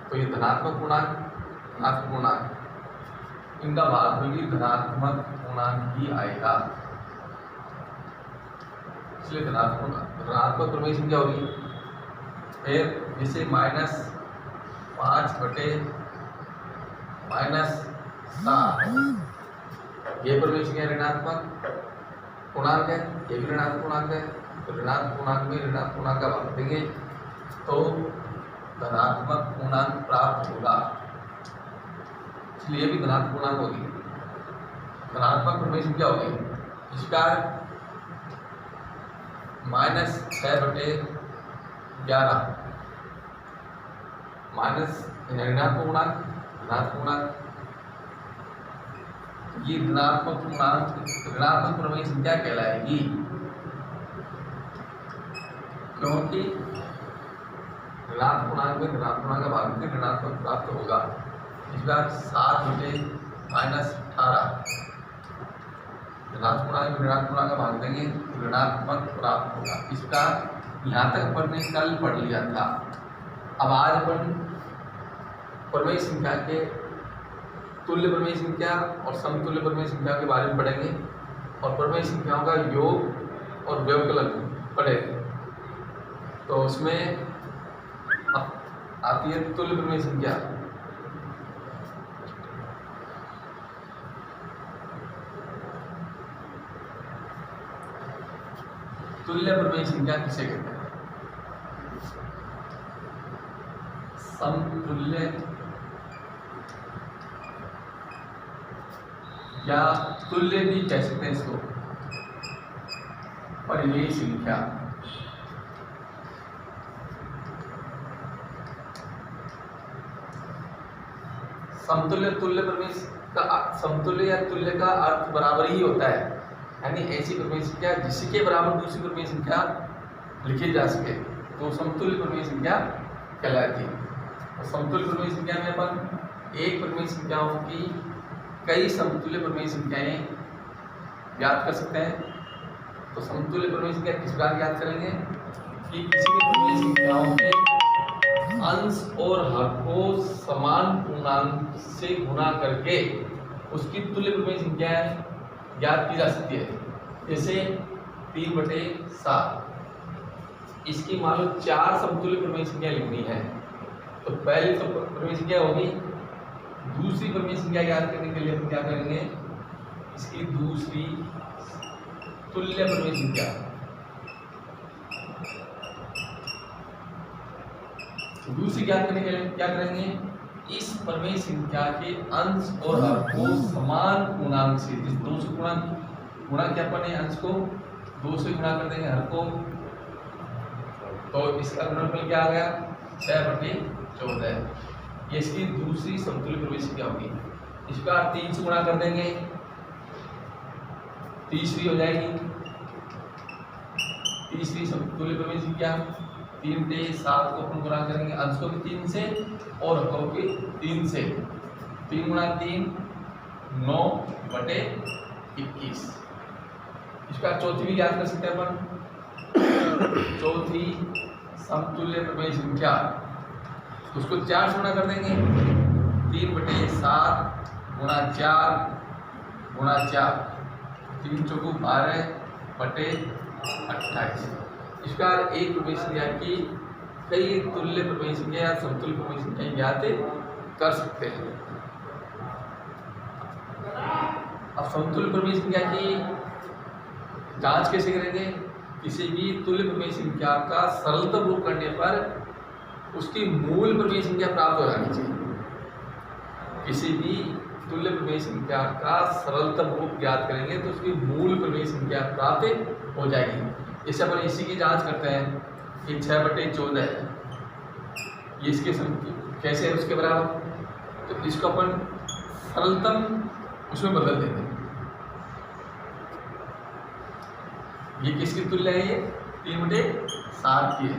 तो ये धनात्मक पूर्णांक इनका भाग भी धनात्मक पूर्णांक ही आएगा, इसलिए धनात्मक प्रमेय संख्या होगी। फिर जैसे -5/-7 ये प्रमेय संख्या ऋणात्मक पूर्णांक है, ये भी ऋणात्मक पूर्णांक है, तो ऋणात्मक पूर्णांक में ऋणात्मक पूर्णांक का भाग देंगे तो धनात्मक पूर्णांक प्राप्त होगा, इसलिए भी धनात्मक पूर्णांक होगी, धनात्मक प्रमेय संख्या होगी। इसका -6/11 ऋणात्मक पूर्णांक ये ऋणात्मक प्रमेय संख्या कहलाएगी, क्योंकि ऋणात्मक पूर्णांक में ऋणात्मक पूर्णांक का भाग में ऋणात्मक प्राप्त होगा। इस बार 7/-18 ऋणात्मक पूर्णांक में ऋणात्मक पूर्णांक का भाग देंगे तो ऋणात्मक प्राप्त होगा। इसका यहाँ तक अपन ने कल पढ़ लिया था। अब आज अपन प्रमेय संख्या के तुल्य प्रमेय संख्या और समतुल्य प्रमेय संख्या के बारे में पढ़ेंगे और प्रमेय संख्याओं का योग और व्यवकलन पढ़ेंगे। तो उसमें आती है तुल्य प्रमेय संख्या। तुल्य प्रमेय संख्या किसे कहते हैं? समतुल्य या तुल्य भी कह सकते हैं इसको, परिमेय संख्या। समतुल्य समतुल्य या तुल्य का अर्थ बराबर ही होता है, यानी ऐसी प्रमेय संख्या जिसके बराबर दूसरी प्रमेय संख्या लिखी जा सके तो समतुल्य प्रमेय संख्या कहलाती है। और समतुल्य प्रमेय संख्या में अपन एक प्रमेय संख्याओं की कई समतुल्य प्रमेय संख्याएं ज्ञात कर सकते हैं। तो समतुल्य प्रमेय संख्या किस प्रकार ज्ञात करेंगे कि किसी भी प्रमेय संख्याओं के अंश और हर को समान पूर्णांक से गुणा करके उसकी तुल्य प्रमेय संख्याएं ज्ञात की जा सकती है। जैसे 3/7, इसकी मान लो 4 समतुल्य प्रमेय संख्या लिखनी है तो पहली तो प्रमेय संख्या होगी, दूसरी प्रमेय संख्या ज्ञात करने के लिए हम क्या करेंगे, इसकी दूसरी तुल्य प्रमेय संख्या, दूसरी ज्ञात करने के लिए क्या करेंगे, इस प्रमेय संख्या के अंश और हर को समान पूर्णांक से, जिस 2 से गुणा क्या अपन ने अंश को 2 से गुणा कर देंगे हर को, तो इसका गुणनफल क्या आ गया 6/14। ये इसकी दूसरी समतुल्य प्रमेय संख्या होगी। इसका 3 से गुणा कर देंगे, तीसरी हो जाएगी, तीसरी समतुल्य प्रमेय संख्या। 3 से 7 को अपन गुणा करेंगे अंश को भी 3 से और हर को भी 3 से, 3 × 3 9/21। इसका चौथी भी ज्ञात कर सकते हैं अपन, चौथी समतुल्य प्रमेय संख्या, उसको 4 से गुणा कर देंगे, 3/7 × 4 × 4, 3 चौको 12/28। इसका एक प्रमेय संख्या की कई तुल्य प्रमेय संख्या या समतुल्य प्रमेय संख्या ज्ञात कर सकते हैं। अब समतुल्य प्रमेय संख्या की जांच कैसे करेंगे, किसी भी तुल्य प्रमेय संख्या का सरलतम रूप करने पर उसकी मूल प्रमेय संख्या प्राप्त हो जानी चाहिए। किसी भी तुल्य प्रमेय संख्या का सरलतम रूप ज्ञात करेंगे तो उसकी मूल प्रमेय संख्या प्राप्त हो जाएगी। जैसे अपन इसी की जांच करते हैं कि 6/14 है, ये इसके कैसे है उसके बराबर, तो इसको अपन सरलतम उसमें बदल देते हैं। ये किसकी तुल्य है, ये 3/7 की है।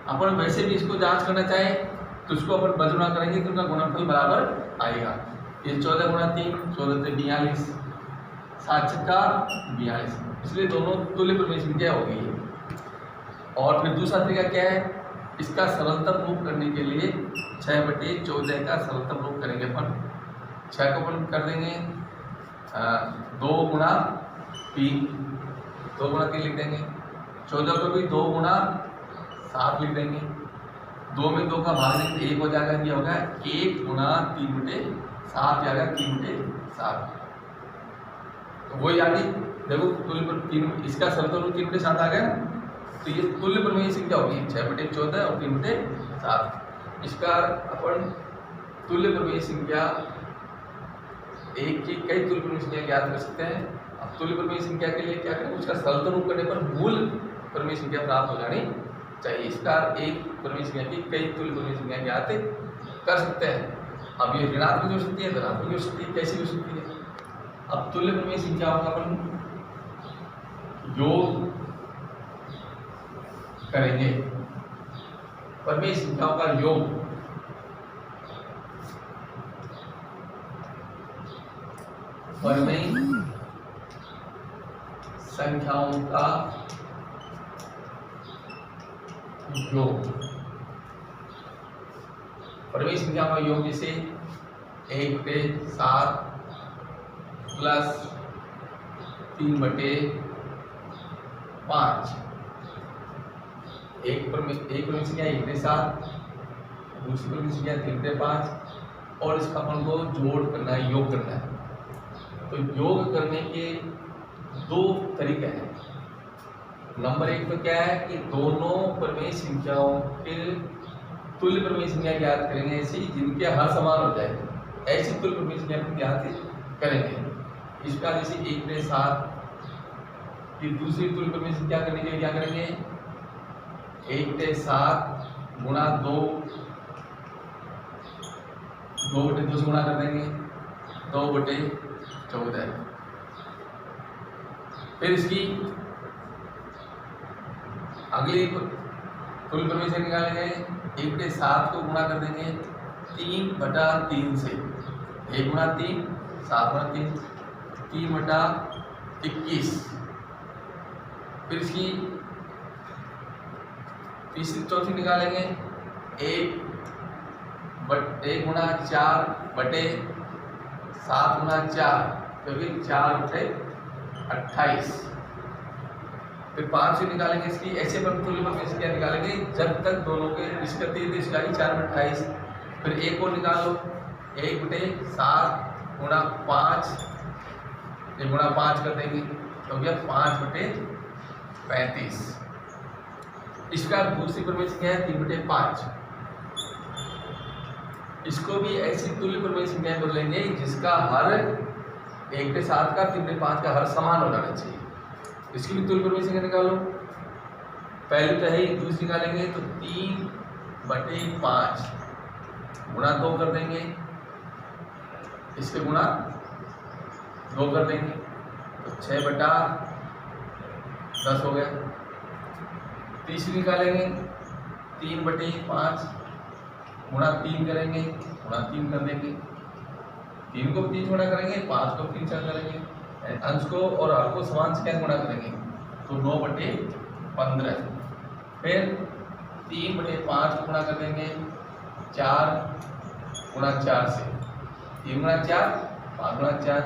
अपन वैसे भी इसको जांच करना चाहे तो इसको अपन बजुना करेंगे तो उनका गुणनफल बराबर आएगा। ये 14 × 3 14 से 42, 7 × 42, इसलिए दोनों तुल्य प्रमेय संख्या हो गई है। और फिर दूसरा तरीका क्या है, इसका सरलतम रूप करने के लिए 6/14 का सरलतम रूप करेंगे अपन। 6 को अपन कर देंगे 2 गुणा 3, 2 गुणा 3 लिख देंगे। 14 को भी 2 गुणा 7 लिख देंगे। 2 में 2 का भाग देंगे 1 हो जाएगा, ये होगा 1 गुणा 3/7 जाएगा 3/7। तो वही आ गई, देखो तुल्य पर 3, इसका सरलतम रूप 3/7 आ गया ना। तो ये तुल्य प्रमेय संख्या होगी 6/14 और 3/7। इसका अपन तुल्य प्रमेय संख्या एक की कई तुल्य प्रमेय संख्या ज्ञात कर सकते हैं। अब तुल्य प्रमेय संख्या के लिए क्या करें, उसका सरलतम रूप करने पर मूल प्रमेय संख्या प्राप्त हो जानी चाहिए। इसका एक प्रमेय संख्या की कई तुल्य प्रमेय संख्या ज्ञात कर सकते हैं। अब ये ऋणात्मक हो सकती है, धनात्मक हो सकती है, कैसी हो सकती है। अब तुल्य प्रमेय संख्याओं का अपन योग करेंगे। प्रमेय संख्याओं का योग प्रमेय संख्याओं का योग, प्रमेय संख्याओं का योग जैसे 1/7 प्लस 3/5। एक प्रमेय संख्या 1/7, दूसरी प्रमेय संख्या 3/5 और इसका अपन को जोड़ करना है, योग करना है। तो योग करने के 2 तरीके हैं। नंबर 1 तो क्या है कि दोनों प्रमेय संख्याओं के तुल्य प्रमेय संख्या ज्ञात करेंगे, ऐसी जिनके हर समान हो जाए, ऐसी तुल्य प्रमेय संख्या ज्ञात करेंगे। इसका जैसे 1/7 की दूसरी तुल्य प्रमेय संख्या करने के लिए क्या करेंगे, 1/7 गुणा 2 से गुणा कर देंगे 2/14। फिर इसकी अगली तुल्य प्रमेय संख्या निकालेंगे, 1/7 को गुणा कर देंगे 3/3 से। 1 गुणा 3 7 गुणा 3 3/21। फिर इसकी तीसरी चौथी निकालेंगे 1 गुणा 4/7 गुणा 4, क्योंकि 4/28। फिर 5वीं निकालेंगे इसकी, ऐसे पर तुल्य प्रमेय संख्या निकालेंगे जब तक दोनों के इसका 4/28। फिर 1 को निकाल लो, 1/7 गुणा 5, ये गुणा 5 कर देंगे तो गया 5/35। इसका दूसरी प्रमेय संख्या है 3/5। इसको भी ऐसी तुल्य प्रमेय संख्या बदलेंगे जिसका हर 1/7 का 3/5 का हर समान हो जाना चाहिए। इसकी भी तुल्य प्रमेय संख्या निकालो। पहली तो है, दूसरी निकालेंगे तो 3/5 गुणा 2 कर देंगे, इसके गुणा 2 कर देंगे तो 6/10 हो गया। तीसरी निकालेंगे 3/5 गुणा 3 करेंगे, गुणा 3 कर देंगे, 3 को 3 गुणा करेंगे, 5 को 3 से करेंगे, अंश को और हर को समान से क्या गुणा करेंगे तो 9/15। फिर 3/5 को गुणा कर देंगे 4 गुणा 4 से, 3 गुणा 4 5 गुणा 4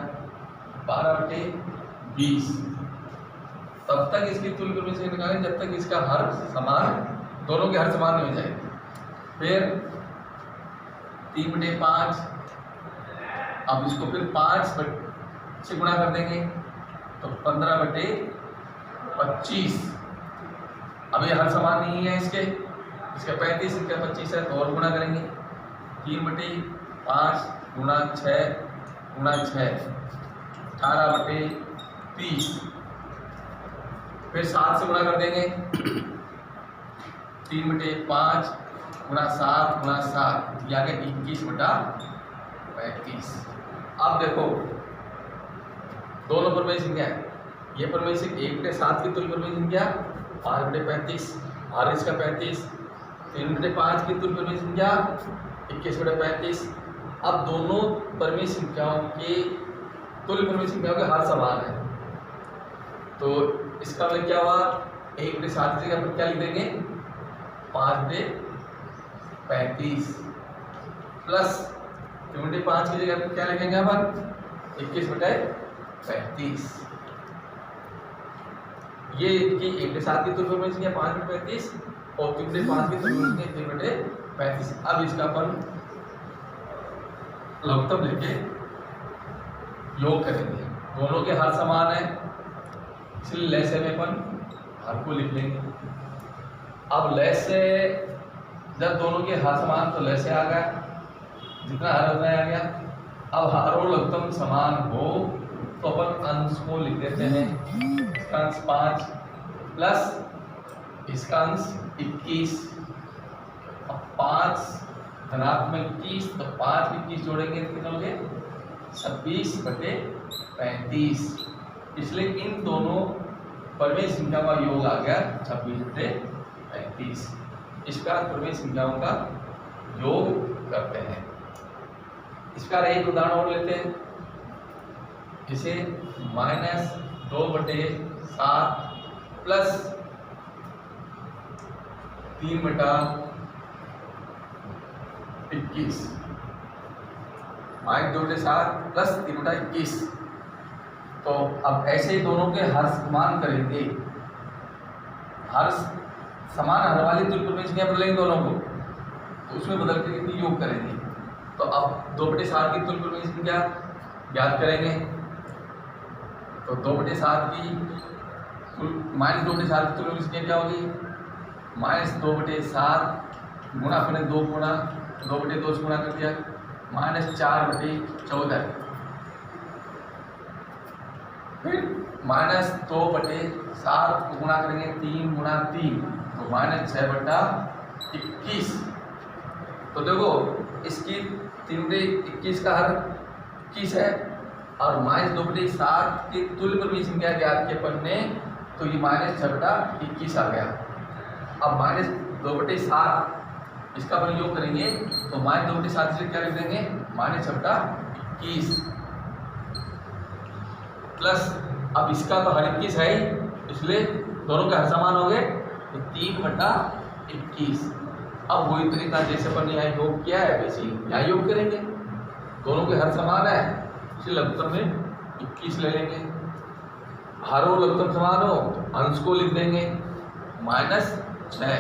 12/20। तब तक इसकी तुल्य प्रमेय संख्या निकालें जब तक इसका हर समान, दोनों के हर समान नहीं हो जाए। फिर 3/5, अब इसको फिर 5 से गुणा कर देंगे तो 15/25। अब ये हर समान नहीं है इसका 35, इसका 25 है तो और गुणा करेंगे 3/5 गुणा 6 गुणा 6 18/30। फिर 7 से गुणा कर देंगे 3/5 गुणा 7 गुणा 7, ये आ गया 21/35। अब देखो दोनों प्रमेय संख्या है, ये प्रमेय संख्या 1/7 की तुल्य प्रमेय संख्या 5/35, और इसका 35। 3/5 की तुल्य प्रमेय संख्या 21/35। अब दोनों प्रमेय संख्याओं के तुल्य प्रमेय संख्याओं के हर समान है, तो इसका मतलब क्या हुआ, 1/7 की जगह पर क्या लिख देंगे 5/35। प्लस 3/5 की जगह क्या लिखेंगे अपन 21/35। ये इनकी 1/7 की तुल्य में 5/35 और 3/5 की तुल्य में 3/35। अब इसका अपन लघुत्तम लेके योग करेंगे। दोनों के हर समान है इसलिए लैसे में अपन हर को लिख लेंगे। अब लैसे जब दोनों के हर समान तो लैसे आ गया, जितना हर उतना आ गया। अब हर और लघुत्तम समान हो तो अपन अंश को लिख देते हैं। इसका अंश 5 प्लस इसका अंश 21। अब 5 धनात्मक 21 तो 5 21 जोड़ेंगे कितने हो गए 26/35। इसलिए इन दोनों परमेय संख्याओं का योग आ गया 26/35। इसका परमेय संख्याओं का योग करते हैं। इसका एक उदाहरण और लेते हैं, जिसे -2/7 प्लस 3/21 -2/7 प्लस 3/21। तो अब ऐसे ही दोनों के हर समान करेंगे। हर समान हर वाली तुल्य परमेय संख्या बदलेंगे दोनों को, तो उसमें बदल के योग करेंगे। तो अब 2/7 की तुल्य परमेय संख्या ज्ञात करेंगे। तो 2/7 की -2/7 की तुल्य परमेय संख्या क्या होगी -2/7 गुणा अपने 2 गुणा 2/2 से गुणा कर दिया -4/14। फिर -2/7 को गुणा करेंगे 3 गुणा 3 तो -6/21। तो देखो इसकी 3/21 का हर 21 है और -2/7 की तुल्य परमेय संख्या ज्ञात की अपन ने, तो ये -6/21 आ गया। अब -2/7 इसका अपन योग करेंगे तो -2/7 से क्या लिख देंगे -6/21 प्लस अब इसका तो हर 21 है ही, इसलिए दोनों के हर समान हो गए तो 3/21। अब वही तरीका जैसे अपन ने यहाँ योग किया है वैसे ही यहाँ योग करेंगे। दोनों के हर समान है इसलिए लघुत्तम में 21 ले लेंगे। हर और लघुत्तम समान हो तो अंश को लिख देंगे -6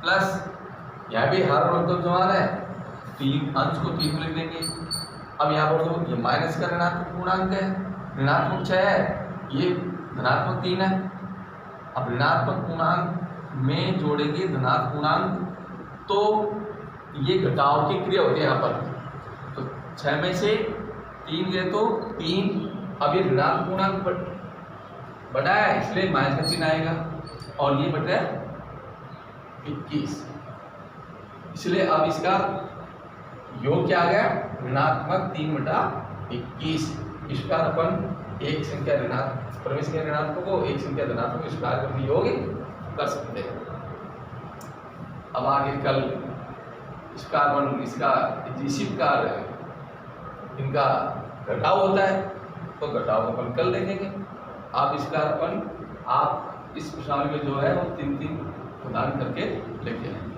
प्लस यहाँ भी हर और लघुत्तम समान है 3 अंश को 3 को लिख देंगे। अब यहाँ पर तो ये माइनस का ऋणात्मक पूर्णांक है, ऋणात्मक 6 है, ये धनात्मक 3 है। अब ऋणात्मक पूर्णांक में जोड़ेंगे धनात्मक पूर्णांक तो ये घटाव की क्रिया होती है यहाँ पर। तो 6 में से 3 गए तो 3। अब ये ऋणात्मक पूर्णांक बढ़ा है इसलिए माइनस का चिन्ह आएगा और ये बटा 21। इसलिए अब इसका योग क्या आ गया ऋणात्मक 3/21। इस प्रकार अपन एक संख्या ऋणात्मक परमेय संख्या ऋणात्मक को एक संख्या धनात्मक इस प्रकार करके योग कर सकते हैं। अब आगे कल इसका अपन इसका जीशिप का इनका घटाव होता है तो घटाव को अपन कल देखेंगे। आप इसका अपन आप इस प्रश्नावली में जो है वो 3 उदाहरण करके लिखें।